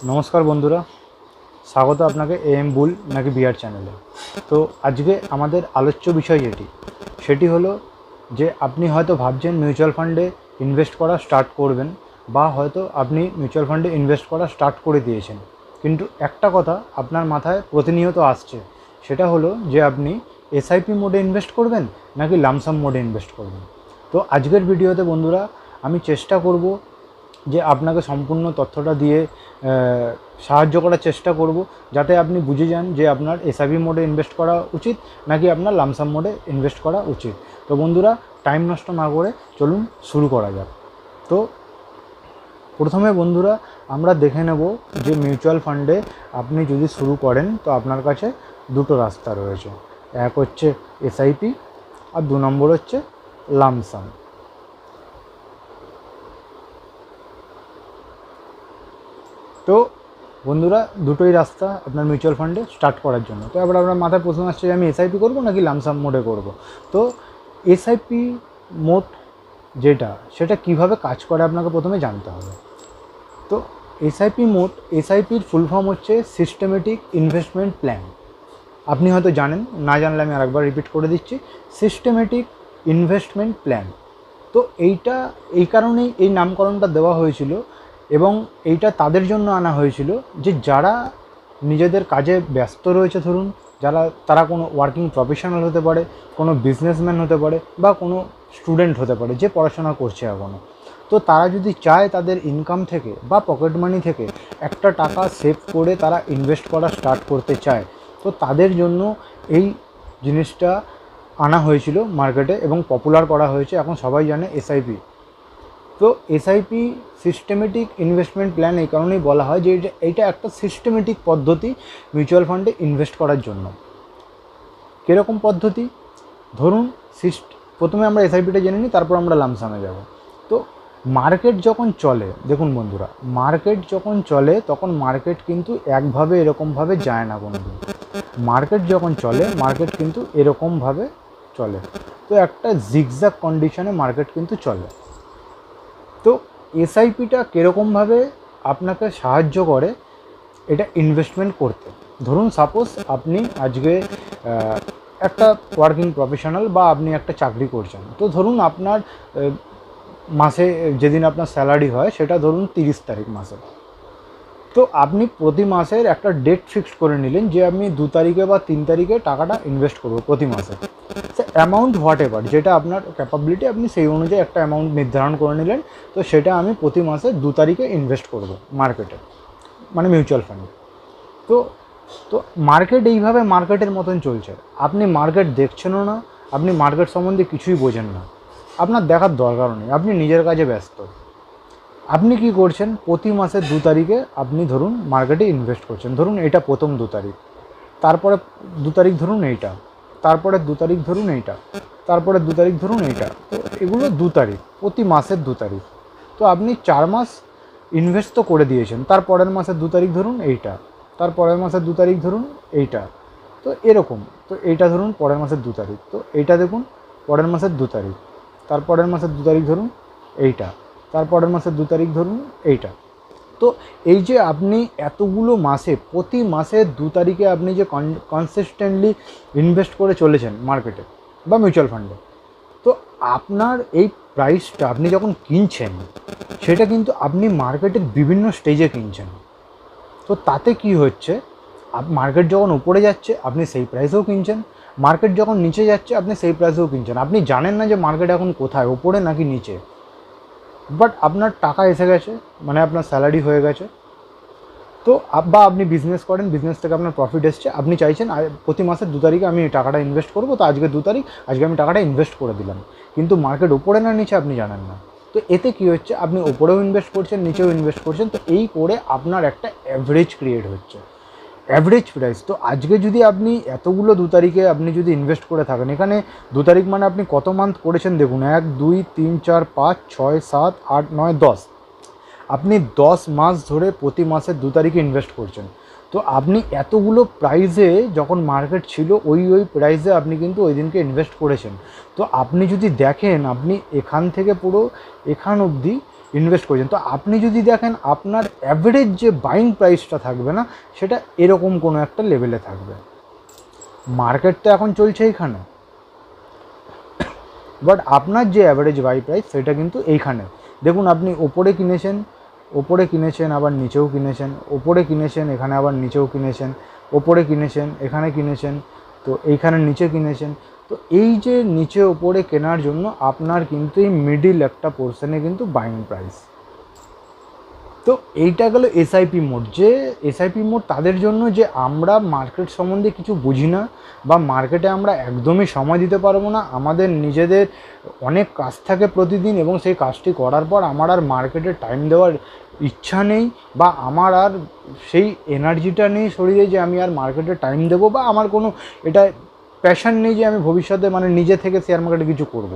নমস্কার বন্ধুরা, স্বাগত আপনাকে এম বুল নাকি বিআর চ্যানেলে। তো আজকে আমাদের আলোচ্য বিষয় সেটি হলো যে আপনি হয়তো ভাবছেন মিউচুয়াল ফান্ডে ইনভেস্ট করা স্টার্ট করবেন, বা হয়তো আপনি মিউচুয়াল ফান্ডে ইনভেস্ট করা স্টার্ট করে দিয়েছেন, কিন্তু একটা কথা আপনার মাথায় প্রতিনিয়ত আসছে, সেটা হলো যে আপনি এসআইপি মোডে ইনভেস্ট করবেন নাকি লামসাম মোডে ইনভেস্ট করবেন। তো আজকের ভিডিওতে বন্ধুরা আমি চেষ্টা করব যে আপনাকে সম্পূর্ণ তথ্যটা দিয়ে সাহায্য করার চেষ্টা করব, যাতে আপনি বুঝে যান যে আপনার এসআইপি মোডে ইনভেস্ট করা উচিত নাকি আপনার লামসাম মোডে ইনভেস্ট করা উচিত। তো বন্ধুরা, টাইম নষ্ট না করে চলুন শুরু করা যাক। তো প্রথমে বন্ধুরা আমরা দেখে নেব যে মিউচুয়াল ফান্ডে আপনি যদি শুরু করেন তো আপনার কাছে দুটো রাস্তা রয়েছে। এক হচ্ছে এসআইপি আর 2 নম্বর হচ্ছে লামসাম। তো বন্ধুরা, দুটোই রাস্তা আপনার মিউচুয়াল ফান্ডে স্টার্ট করার জন্য। তো এবার আপনার মাথায় প্রশ্ন আসছে যে আমি এসআইপি করবো নাকি লামসাম মোডে করব। তো এসআইপি মোড সেটা কিভাবে কাজ করে আপনাকে প্রথমে জানতে হবে। তো এসআইপি মোড, এসআইপির ফুল ফর্ম হচ্ছে সিস্টেমেটিক ইনভেস্টমেন্ট প্ল্যান। আপনি হয়তো জানেন, না জানলে আমি আরেকবার রিপিট করে দিচ্ছি, সিস্টেমেটিক ইনভেস্টমেন্ট প্ল্যান। তো এই কারণেই এই নামকরণটা দেওয়া হয়েছিল, এবং এইটা তাদের জন্য আনা হয়েছিল যে যারা নিজেদের কাজে ব্যস্ত রয়েছে, ধরুন তারা কোনো ওয়ার্কিং প্রফেশনাল হতে পারে, কোনো বিজনেসম্যান হতে পারে, বা কোনো স্টুডেন্ট হতে পারে যে পড়াশোনা করছে এখনও। তো তারা যদি চায় তাদের ইনকাম থেকে বা পকেট মানি থেকে একটা টাকা সেভ করে তারা ইনভেস্ট করা স্টার্ট করতে চায়, তো তাদের জন্য এই জিনিসটা আনা হয়েছিল মার্কেটে এবং পপুলার করা হয়েছে। এখন সবাই জানে এসআইপি। তো এসআইপি সিস্টেমেটিক ইনভেস্টমেন্ট প্ল্যান এই কারণেই বলা হয় যে এইটা একটা সিস্টেমেটিক পদ্ধতি মিউচুয়াল ফান্ডে ইনভেস্ট করার জন্য। কীরকম পদ্ধতি? ধরুন প্রথমে আমরা এসআইপিটা জেনে নিই, তারপর আমরা লামসামে যাব। তো মার্কেট যখন চলে, দেখুন বন্ধুরা, মার্কেট যখন চলে তখন মার্কেট কিন্তু একভাবে এরকমভাবে যায় না কোনো দিন। মার্কেট যখন চলে, মার্কেট কিন্তু এরকমভাবে চলে। তো একটা জিগজ্যাগ কন্ডিশনে মার্কেট কিন্তু চলে। তো এসআইপিটা কীরকমভাবে আপনাকে সাহায্য করে এটা ইনভেস্টমেন্ট করতে। ধরুন সাপোজ আপনি আজকে একটা ওয়ার্কিং প্রফেশনাল বা আপনি একটা চাকরি করছেন। তো ধরুন আপনার মাসে যেদিন আপনার স্যালারি হয় সেটা ধরুন 30 তারিখ মাসে। তো আপনি প্রতি মাসের একটা ডেট ফিক্সড করে নিলেন যে আমি 2 তারিখে বা 3 তারিখে টাকাটা ইনভেস্ট করব প্রতি মাসে। সে অ্যামাউন্ট হোয়াট এভার, যেটা আপনার ক্যাপাবিলিটি, আপনি সেই অনুযায়ী একটা অ্যামাউন্ট নির্ধারণ করে নিলেন। তো সেটা আমি প্রতি মাসে 2 তারিখে ইনভেস্ট করব মার্কেটে, মানে মিউচুয়াল ফান্ডে। তো তো মার্কেট এইভাবে মার্কেটের মতন চলছে। আপনি মার্কেট দেখছেনও না, আপনি মার্কেট সম্বন্ধে কিছুই বোঝেন না, আপনার দেখার দরকারও নেই, আপনি নিজের কাজে ব্যস্ত। আপনি কি করছেন? প্রতি মাসের 2 তারিখে আপনি ধরুন মার্কেটে ইনভেস্ট করছেন। ধরুন এটা প্রথম 2 তারিখ, তারপরে 2 তারিখ ধরুন এইটা, তারপরে 2 তারিখ ধরুন এইটা, তারপরে 2 তারিখ ধরুন এইটা। তো এগুলো 2 তারিখ, প্রতি মাসের 2 তারিখ। তো আপনি 4 মাস ইনভেস্ট তো করে দিয়েছেন। তারপরের মাসের 2 তারিখ ধরুন এইটা, তারপরের মাসের 2 তারিখ ধরুন এইটা। তো এরকম। তো এইটা ধরুন পরের মাসের 2 তারিখ, তো এইটা দেখুন পরের মাসের 2 তারিখ, তারপরের মাসের 2 তারিখ ধরুন এইটা, তারপরের মাসের 2 তারিখ ধরুন এইটা। তো এই যে আপনি এতগুলো মাসে, প্রতি মাসে 2 তারিখে আপনি যে কনসিস্টেন্টলি ইনভেস্ট করে চলেছেন মার্কেটে বা মিউচুয়াল ফান্ডে, তো আপনার এই প্রাইসটা আপনি যখন কিনছেন সেটা কিন্তু আপনি মার্কেটের বিভিন্ন স্টেজে কিনছেন। তো তাতে কি হচ্ছে, মার্কেট যখন উপরে যাচ্ছে আপনি সেই প্রাইসেও কিনছেন, মার্কেট যখন নিচে যাচ্ছে আপনি সেই প্রাইসেও কিনছেন। আপনি জানেন না যে মার্কেট এখন কোথায়, উপরে নাকি নিচে, বাট আপনার টাকা এসে গেছে, মানে আপনার স্যালারি হয়ে গেছে। তো বা আপনি বিজনেস করেন, বিজনেস থেকে আপনার প্রফিট এসছে, আপনি চাইছেন প্রতি মাসের 2 তারিখে আমি টাকাটা ইনভেস্ট করবো। তো আজকে 2 তারিখ, আজকে আমি টাকাটা ইনভেস্ট করে দিলাম, কিন্তু মার্কেট ওপরে না নিচে আপনি জানেন না। তো এতে কী হচ্ছে, আপনি ওপরেও ইনভেস্ট করছেন, নিচেও ইনভেস্ট করছেন। তো এই করে আপনার একটা অ্যাভারেজ ক্রিয়েট হচ্ছে, অ্যাভারেজ প্রাইস। তো আজকে যদি আপনি এতগুলো 2 তারিখে আপনি যদি ইনভেস্ট করে থাকেন, এখানে 2 তারিখ মানে আপনি কত মান্থ করেছেন দেখুন, 1 2 3 4 5 6 7 8 9 10, আপনি 10 মাস ধরে প্রতি মাসের 2 তারিখে ইনভেস্ট করছেন। তো আপনি এতগুলো প্রাইসে যখন মার্কেট ছিল ওই প্রাইসে আপনি কিন্তু ওই দিনকে ইনভেস্ট করেছেন। তো আপনি যদি দেখেন, আপনি এখান থেকে পুরো এখান অবধি ইনভেস্ট করছেন, তো আপনি যদি দেখেন আপনার অ্যাভারেজ যে বাইং প্রাইসটা থাকবে না, সেটা এরকম কোনো একটা লেভেলে থাকবে। মার্কেট তো এখন চলছে এইখানে, বাট আপনার যে অ্যাভারেজ বাই প্রাইস সেটা কিন্তু এইখানে। দেখুন, আপনি ওপরে কিনেছেন আবার নিচেও কিনেছেন, ওপরে কিনেছেন এখানে আবার নিচেও কিনেছেন, ওপরে কিনেছেন এখানে কিনেছেন, তো এইখানে নিচে কিনেছেন। তো এই যে নিচে ওপরে কেনার জন্য আপনার কিন্তু এই মিডিল একটা পোর্শনে কিন্তু বাইং প্রাইস। তো এইটা গেল এসআইপি মোড। যে এসআইপি মোড তাদের জন্য যে আমরা মার্কেট সম্বন্ধে কিছু বুঝি না, বা মার্কেটে আমরা একদমই সময় দিতে পারবো না, আমাদের নিজেদের অনেক কাজ থাকে প্রতিদিন, এবং সেই কাজটি করার পর আমার আর মার্কেটে টাইম দেওয়ার ইচ্ছা নেই, বা আমার আর সেই এনার্জিটা নেই শরীরে যে আমি আর মার্কেটে টাইম দেবো, বা আমার কোনো এটা প্যাশন নেই যে আমি ভবিষ্যতে মানে নিজে থেকে শেয়ার মার্কেটে কিছু করব।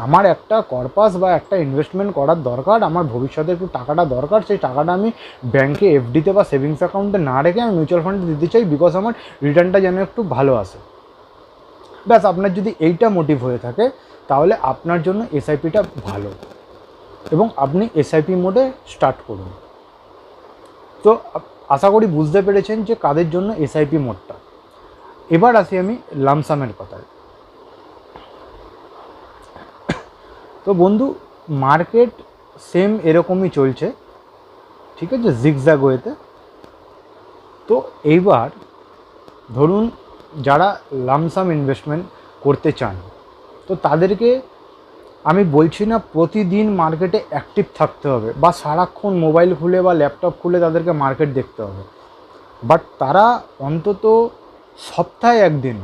আমার একটা কর্পাস বা একটা ইনভেস্টমেন্ট করার দরকার, আমার ভবিষ্যতে একটু টাকাটা দরকার, সেই টাকাটা আমি ব্যাংকে এফডিতে বা সেভিংস অ্যাকাউন্টে না রেখে আমি মিউচুয়াল ফান্ডে দিতে চাই, বিকজ আমার রিটার্নটা যেন একটু ভালো আসে। ব্যাস, আপনার যদি এইটা মোটিভ হয়ে থাকে তাহলে আপনার জন্য এসআইপিটা ভালো, এবং আপনি এসআইপি মোডে স্টার্ট করুন। তো আশা করি বুঝতে পেরেছেন যে কাদের জন্য এসআইপি মোডটা। এবার আসি আমি লামসামের কথায়। তো বন্ধু, মার্কেট সেম এরকমই চলছে, ঠিক আছে, জিগজ্যাগ ওয়েতে। তো এইবার ধরুন যারা লামসাম ইনভেস্টমেন্ট করতে চান, তো তাদেরকে আমি বলছি না প্রতিদিন মার্কেটে অ্যাক্টিভ থাকতে হবে, বা সারাক্ষণ মোবাইল খুলে বা ল্যাপটপ খুলে তাদেরকে মার্কেট দেখতে হবে, বাট তারা অন্তত সপ্তাহে একদিন,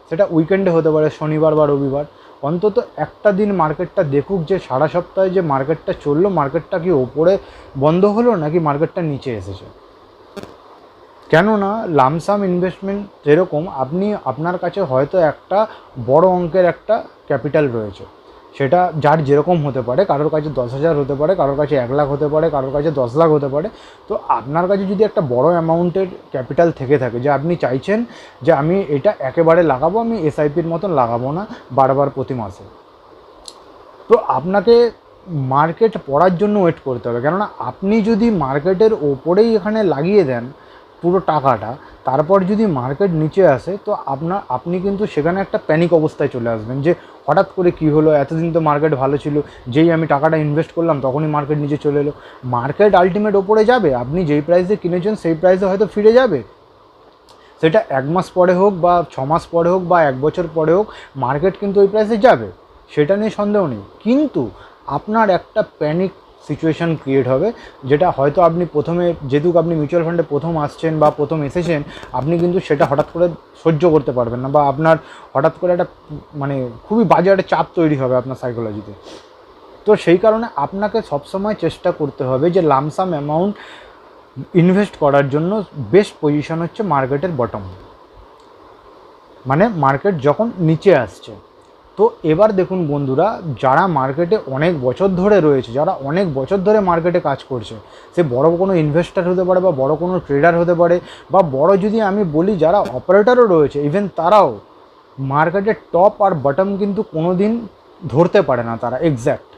সেটা উইকেন্ডে হতে পারে, শনিবার বা রবিবার, অন্তত একটা দিন মার্কেটটা দেখুক, যে সারা সপ্তাহে যে মার্কেটটা চললো, মার্কেটটা কি ওপরে বন্ধ হলো নাকি মার্কেটটা নিচে এসেছে। কেননা লামসাম ইনভেস্টমেন্ট যেরকম, আপনার কাছে হয়তো একটা বড় অঙ্কের একটা ক্যাপিটাল রয়েছে, সেটা যার যেরকম হতে পারে, কারোর কাছে 10,000 হতে পারে, কারোর কাছে 1 লাখ হতে পারে, কারোর কাছে 10 লাখ হতে পারে। তো আপনার কাছে যদি একটা বড় অ্যামাউন্টের ক্যাপিটাল থেকে থাকে, যে আপনি চাইছেন যে আমি এটা একেবারে লাগাবো, আমি এসআইপির মতন লাগাবো না বারবার প্রতি মাসে, তো আপনাকে মার্কেট পড়ার জন্য ওয়েট করতে হবে। কেননা আপনি যদি মার্কেটের ওপরেই এখানে লাগিয়ে দেন পুরো টাকাটা, তারপর যদি মার্কেট নিচে আসে, তো আপনি কিন্তু সেখানে একটা প্যানিক অবস্থায় চলে আসবেন, যে হঠাৎ করে কি হলো, এতদিন তো মার্কেট ভালো ছিল, যেই আমি টাকাটা ইনভেস্ট করলাম তখনই মার্কেট নিচে চলে এলো। মার্কেট আলটিমেট ওপরে যাবে, আপনি যেই প্রাইসে কিনেছেন সেই প্রাইসে হয়তো ফিরে যাবে, সেটা 1 মাস পরে হোক বা 6 মাস পরে হোক বা 1 বছর পরে হোক, মার্কেট কিন্তু ওই প্রাইসে যাবে, সেটা নিয়ে সন্দেহ নেই। কিন্তু আপনার একটা প্যানিক সিচুয়েশান ক্রিয়েট হবে, যেটা হয়তো আপনি প্রথমে, যেহেতু আপনি মিউচুয়াল ফান্ডে প্রথম আসছেন বা প্রথম এসেছেন, আপনি কিন্তু সেটা হঠাৎ করে সহ্য করতে পারবেন না, বা আপনার হঠাৎ করে একটা মানে খুবই বাজে একটা চাপ তৈরি হবে আপনার সাইকোলজিতে। তো সেই কারণে আপনাকে সবসময় চেষ্টা করতে হবে যে লামসাম অ্যামাউন্ট ইনভেস্ট করার জন্য বেস্ট পজিশন হচ্ছে মার্কেটের বটম, মানে মার্কেট যখন নিচে আসছে। তো এবার দেখুন বন্ধুরা, যারা মার্কেটে অনেক বছর ধরে রয়েছে, যারা অনেক বছর ধরে মার্কেটে কাজ করছে, সে বড় কোনো ইনভেস্টার হতে পারে বা বড় কোনো ট্রেডার হতে পারে, বা বড় যদি আমি বলি যারা অপারেটরও রয়েছে, ইভেন তারাও মার্কেটের টপ আর বটম কিন্তু কোনো দিন ধরতে পারে না তারা এক্স্যাক্ট।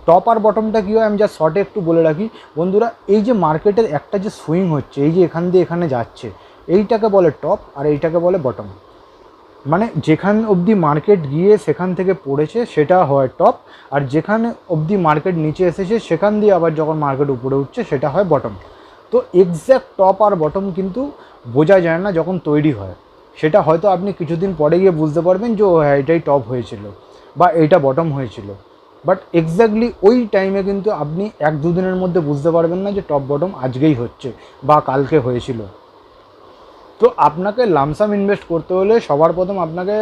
টপ আর বটমটা কী হয় আমি যা শর্টে একটু বলে রাখি বন্ধুরা, এই যে মার্কেটের একটা যে সুইং হচ্ছে, এই যে এখান দিয়ে এখানে যাচ্ছে, এইটাকে বলে টপ আর এইটাকে বলে বটম। মানে যেখান অবধি মার্কেট গিয়ে সেখান থেকে পড়েছে সেটা হয় টপ, আর যেখানে অবধি মার্কেট নিচে এসেছে সেখান দিয়ে আবার যখন মার্কেট উপরে উঠছে সেটা হয় বটম। তো এক্স্যাক্ট টপ আর বটম কিন্তু বোঝা যায় না যখন তৈরি হয়, সেটা হয়তো আপনি কিছুদিন পরে গিয়ে বুঝতে পারবেন যে ও হ্যাঁ এটাই টপ হয়েছিল বা এইটা বটম হয়েছিল, বাট এক্স্যাক্টলি ওই টাইমে কিন্তু আপনি 1-2 দিনের মধ্যে বুঝতে পারবেন না যে টপ বটম আজকেই হচ্ছে বা কালকে হয়েছিল। তো আপনাকে লামসাম ইনভেস্ট করতে হলে সবার প্রথম আপনাকে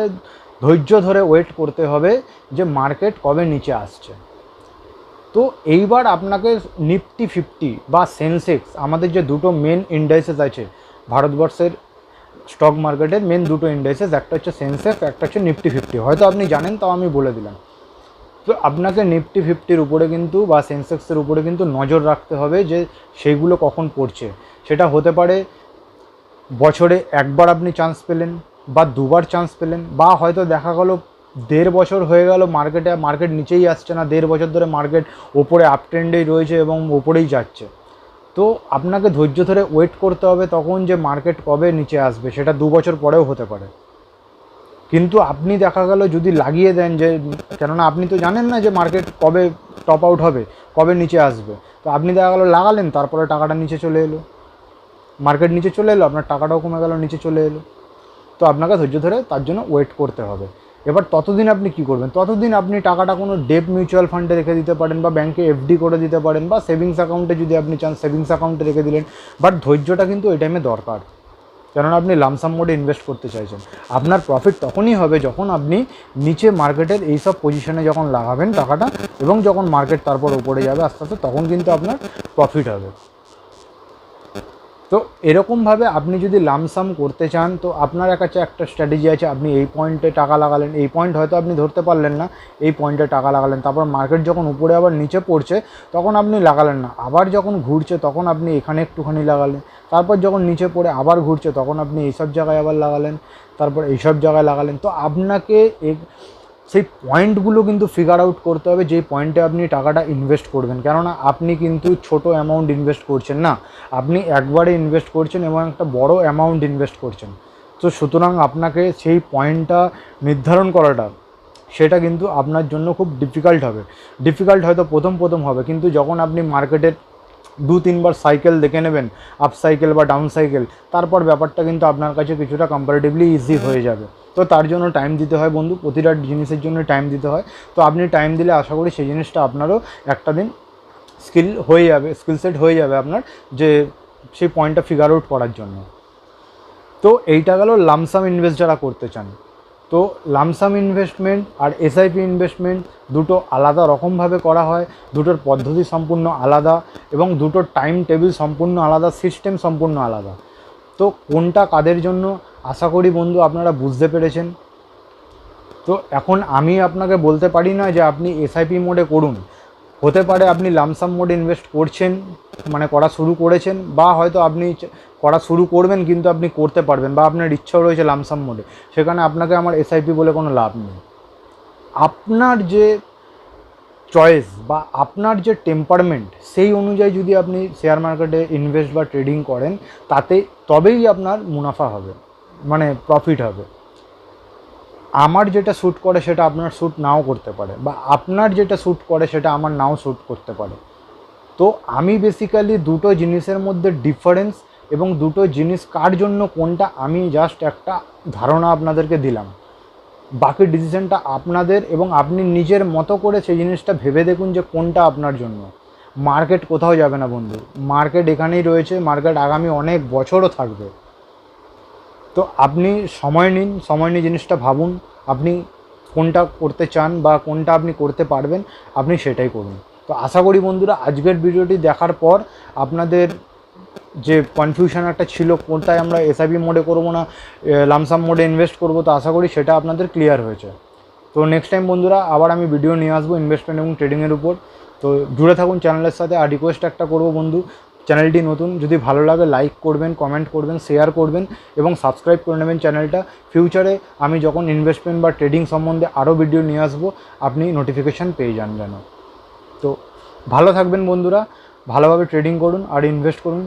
ধৈর্য ধরে ওয়েট করতে হবে যে মার্কেট কবে নিচে আসছে। তো এইবার আপনাকে নিফটি 50 বা সেন্সেক্স, আমাদের যে দুটো মেন ইন্ডাইসেস আছে ভারতবর্ষের স্টক মার্কেটের, মেন দুটো ইন্ডাইসেস, একটা হচ্ছে সেন্সেক্স, একটা হচ্ছে নিফটি 50, হয়তো আপনি জানেন তাও আমি বলে দিলাম। তো আপনাকে নিফটি 50-র উপরে কিন্তু বা সেন্সেক্সের উপরে কিন্তু নজর রাখতে হবে যে সেইগুলো কখন পড়ছে। সেটা হতে পারে বছরে একবার আপনি চান্স পেলেন বা দুবার চান্স পেলেন, বা হয়তো দেখা গেল দেড় বছর হয়ে গেল মার্কেট নিচেই আসছে না, দেড় বছর ধরে মার্কেট ওপরে আপ ট্রেন্ডেই রয়েছে এবং ওপরেই যাচ্ছে। তো আপনাকে ধৈর্য ধরে ওয়েট করতে হবে, তখন যে মার্কেট কবে নিচে আসবে সেটা 2 বছর পরেও হতে পারে। কিন্তু আপনি দেখা গেল যদি লাগিয়ে দেন যে, কেননা আপনি তো জানেন না যে মার্কেট কবে টপ আউট হবে, কবে নিচে আসবে, তো আপনি দেখা গেল লাগালেন, তারপরে টাকাটা নিচে চলে এলো, মার্কেট নিচে চলে এলো, আপনার টাকাটাও কমে গেল, নিচে চলে এলো। তো আপনাকে ধৈর্য ধরে তার জন্য ওয়েট করতে হবে। এবার ততদিন আপনি কি করবেন, ততদিন আপনি টাকাটা কোনো ডেপ মিউচুয়াল ফান্ডে রেখে দিতে পারেন, বা ব্যাংকে এফডি করে দিতে পারেন, বা সেভিংস অ্যাকাউন্টে যদি আপনি চান সেভিংস অ্যাকাউন্টে রেখে দিলেন। বাট ধৈর্যটা কিন্তু এই টাইমে দরকার, কেননা আপনি লামসাম মোডে ইনভেস্ট করতে চাইছেন। আপনার প্রফিট তখনই হবে যখন আপনি নিচে মার্কেটের এইসব পজিশনে যখন লাগাবেন টাকাটা, এবং যখন মার্কেট তারপর উপরে যাবে আস্তে আস্তে, তখন কিন্তু আপনার প্রফিট হবে। তো এরকমভাবে আপনি যদি লামসাম করতে চান, তো আপনার কাছে একটা স্ট্র্যাটেজি আছে। আপনি এই পয়েন্টে টাকা লাগালেন, এই পয়েন্ট হয়তো আপনি ধরতে পারলেন না, এই পয়েন্টে টাকা লাগালেন, তারপর মার্কেট যখন উপরে আবার নিচে পড়ছে তখন আপনি লাগালেন না, আবার যখন ঘুরছে তখন আপনি এখানে একটুখানি লাগালেন, তারপর যখন নিচে পড়ে আবার ঘুরছে তখন আপনি এইসব জায়গায় আবার লাগালেন, তারপর এইসব জায়গায় লাগালেন। তো আপনাকে সেই পয়েন্টগুলো কিন্তু ফিগার আউট করতে হবে, যেই পয়েন্টে আপনি টাকাটা ইনভেস্ট করবেন। কেননা আপনি কিন্তু ছোট অ্যামাউন্ট ইনভেস্ট করছেন না, আপনি একবারে ইনভেস্ট করছেন এবং একটা বড় অ্যামাউন্ট ইনভেস্ট করছেন। তো সুতরাং আপনাকে সেই পয়েন্টটা নির্ধারণ করাটা, সেটা কিন্তু আপনার জন্য খুব ডিফিকাল্ট হয়তো প্রথম হবে, কিন্তু যখন আপনি মার্কেটের 2-3 বার সাইকেল দেখে নেবেন, আপ সাইকেল বা ডাউন সাইকেল, তারপর ব্যাপারটা কিন্তু আপনার কাছে কিছুটা কম্পারেটিভলি ইজি হয়ে যাবে। তো তার জন্য টাইম দিতে হয় বন্ধু, প্রতিটা জিনিসের জন্য টাইম দিতে হয়। তো আপনি টাইম দিলে আশা করি সেই জিনিসটা আপনারও একটা দিন স্কিল সেট হয়ে যাবে আপনার, যে সেই পয়েন্টটা ফিগার আউট করার জন্য। তো এইটা গেল লামসাম ইনভেস্ট যারা করতে চান। তো লামসাম ইনভেস্টমেন্ট আর এসআইপি ইনভেস্টমেন্ট দুটো আলাদা রকমভাবে করা হয়, দুটোর পদ্ধতি সম্পূর্ণ আলাদা, এবং দুটোর টাইম টেবিল সম্পূর্ণ আলাদা, সিস্টেম সম্পূর্ণ আলাদা। তো কোনটা কাদের জন্য আশা করি বন্ধু আপনারা বুঝতে পেরেছেন। তো এখন আমি আপনাকে বলতে পারি না যে আপনি এসআইপি মোডে করুন, হতে পারে আপনি লামসাম মোডে ইনভেস্ট করছেন, মানে করা শুরু করেছেন, বা হয়তো আপনি করা শুরু করবেন কিন্তু আপনি করতে পারবেন, বা আপনার ইচ্ছাও রয়েছে লামসাম মোডে, সেখানে আপনাকে আমার এসআইপি বলে কোনো লাভ নেই। আপনার যে চয়েস বা আপনার যে টেম্পারমেন্ট, সেই অনুযায়ী যদি আপনি শেয়ার মার্কেটে ইনভেস্ট বা ট্রেডিং করেন, তবেই আপনার মুনাফা হবে, মানে প্রফিট হবে। আমার যেটা শ্যুট করে সেটা আপনার শ্যুট নাও করতে পারে, বা আপনার যেটা শ্যুট করে সেটা আমার নাও শ্যুট করতে পারে। তো আমি বেসিক্যালি দুটো জিনিসের মধ্যে ডিফারেন্স এবং দুটো জিনিস কার জন্য কোনটা, আমি জাস্ট একটা ধারণা আপনাদেরকে দিলাম। বাকি ডিসিশনটা আপনাদের, এবং আপনি নিজের মতো করে সেই জিনিসটা ভেবে দেখুন যে কোনটা আপনার জন্য। মার্কেট কোথাও যাবে না বন্ধু, মার্কেট এখানেই রয়েছে, মার্কেট আগামী অনেক বছরও থাকবে। তো আপনি সময় নিয়ে জিনিসটা ভাবুন, আপনি কোনটা করতে চান বা কোনটা আপনি করতে পারবেন, আপনি সেটাই করুন। তো আশা করি বন্ধুরা আজকের ভিডিওটি দেখার পর আপনাদের যে কনফিউশন একটা ছিল কোনটায় আমরা এসআইপি মোডে করবো না লামসাম মোডে ইনভেস্ট করবো, তো আশা করি সেটা আপনাদের ক্লিয়ার হয়েছে। তো নেক্সট টাইম বন্ধুরা আবার আমি ভিডিও নিয়ে আসবো ইনভেস্টমেন্ট এবং ট্রেডিংয়ের উপর। তো জুড়ে থাকুন চ্যানেলের সাথে। আর রিকোয়েস্ট একটা করবো বন্ধু, চ্যানেলটি নতুন, যদি ভালো লাগে লাইক করবেন, কমেন্ট করবেন, শেয়ার করবেন এবং সাবস্ক্রাইব করে নেবেন চ্যানেলটা। ফিউচারে আমি যখন ইনভেস্টমেন্ট বা ট্রেডিং সম্বন্ধে আরও ভিডিও নিয়ে আসবো, আপনি নোটিফিকেশান পেয়ে যান যেন। তো ভালো থাকবেন বন্ধুরা, ভালোভাবে ট্রেডিং করুন আর ইনভেস্ট করুন।